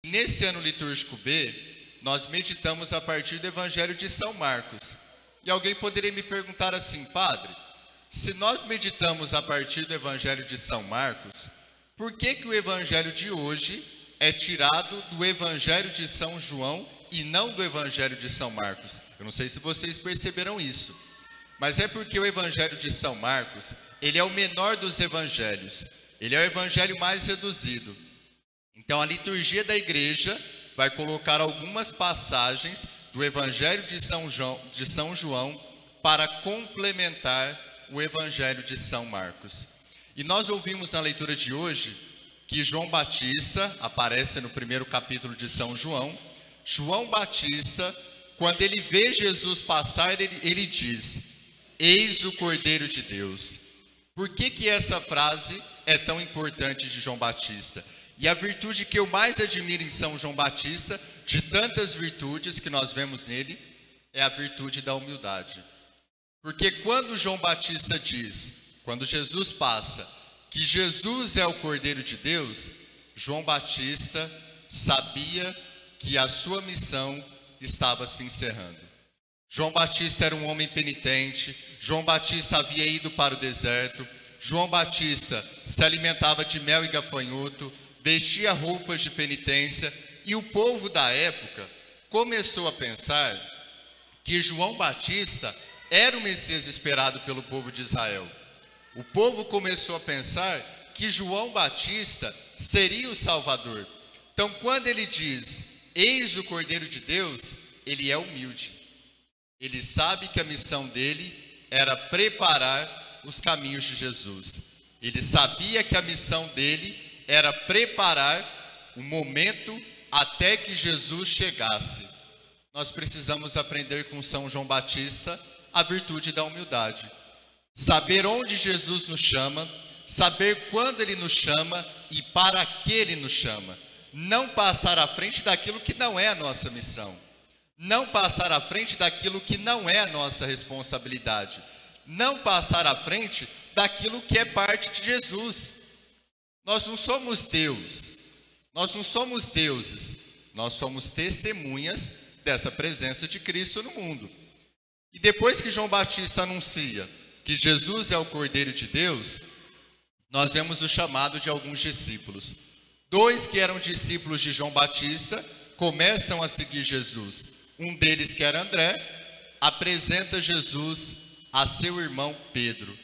Nesse ano litúrgico B, nós meditamos a partir do Evangelho de São Marcos. E alguém poderia me perguntar assim: padre, se nós meditamos a partir do Evangelho de São Marcos, por que que o Evangelho de hoje é tirado do Evangelho de São João e não do Evangelho de São Marcos? Eu não sei se vocês perceberam isso, mas é porque o Evangelho de São Marcos, ele é o menor dos evangelhos, ele é o evangelho mais reduzido. Então a liturgia da igreja vai colocar algumas passagens do Evangelho de São João para complementar o Evangelho de São Marcos. E nós ouvimos na leitura de hoje que João Batista aparece no primeiro capítulo de São João. João Batista, quando ele vê Jesus passar, ele diz: eis o Cordeiro de Deus. Por que que essa frase é tão importante de João Batista? E a virtude que eu mais admiro em São João Batista, de tantas virtudes que nós vemos nele, é a virtude da humildade. Porque quando João Batista diz, quando Jesus passa, que Jesus é o Cordeiro de Deus, João Batista sabia que a sua missão estava se encerrando. João Batista era um homem penitente, João Batista havia ido para o deserto, João Batista se alimentava de mel e gafanhoto, vestia roupas de penitência, e o povo da época começou a pensar que João Batista era o Messias esperado pelo povo de Israel. O povo começou a pensar que João Batista seria o Salvador. Então, quando ele diz, eis o Cordeiro de Deus, ele é humilde. Ele sabe que a missão dele era preparar os caminhos de Jesus. Ele sabia que a missão dele era preparar o momento até que Jesus chegasse. Nós precisamos aprender com São João Batista a virtude da humildade. Saber onde Jesus nos chama, saber quando Ele nos chama e para que Ele nos chama. Não passar à frente daquilo que não é a nossa missão. Não passar à frente daquilo que não é a nossa responsabilidade. Não passar à frente daquilo que é parte de Jesus. Nós não somos Deus, nós não somos deuses, nós somos testemunhas dessa presença de Cristo no mundo. E depois que João Batista anuncia que Jesus é o Cordeiro de Deus, nós vemos o chamado de alguns discípulos. 2 que eram discípulos de João Batista começam a seguir Jesus. Um deles, que era André, apresenta Jesus a seu irmão Pedro.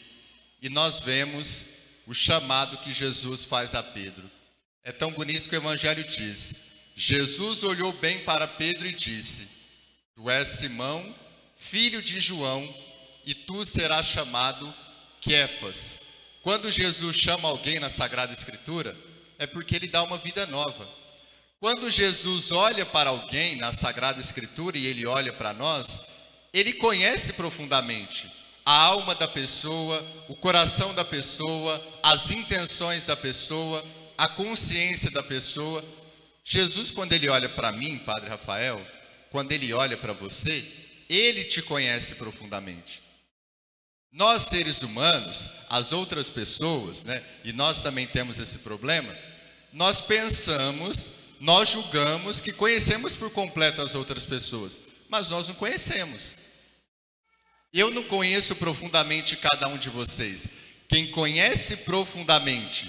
E nós vemos o chamado que Jesus faz a Pedro. É tão bonito que o Evangelho diz: Jesus olhou bem para Pedro e disse: tu és Simão, filho de João, e tu serás chamado Quefas. Quando Jesus chama alguém na Sagrada Escritura, é porque ele dá uma vida nova. Quando Jesus olha para alguém na Sagrada Escritura e ele olha para nós, ele conhece profundamente a alma da pessoa, o coração da pessoa, as intenções da pessoa, a consciência da pessoa. Jesus, quando ele olha para mim, Padre Rafael, quando ele olha para você, ele te conhece profundamente. Nós, seres humanos, as outras pessoas, e nós também temos esse problema, nós pensamos, nós julgamos que conhecemos por completo as outras pessoas, mas nós não conhecemos. Eu não conheço profundamente cada um de vocês. Quem conhece profundamente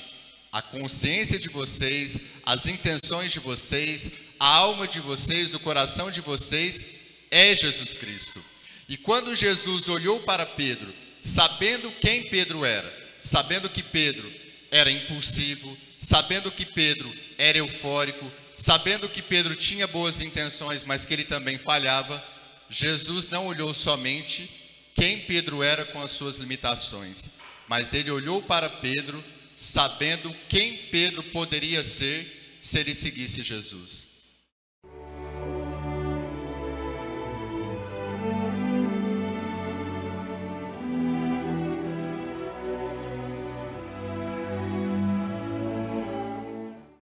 a consciência de vocês, as intenções de vocês, a alma de vocês, o coração de vocês, é Jesus Cristo. E quando Jesus olhou para Pedro, sabendo quem Pedro era, sabendo que Pedro era impulsivo, sabendo que Pedro era eufórico, sabendo que Pedro tinha boas intenções, mas que ele também falhava, Jesus não olhou somente quem Pedro era com as suas limitações, mas ele olhou para Pedro sabendo quem Pedro poderia ser se ele seguisse Jesus.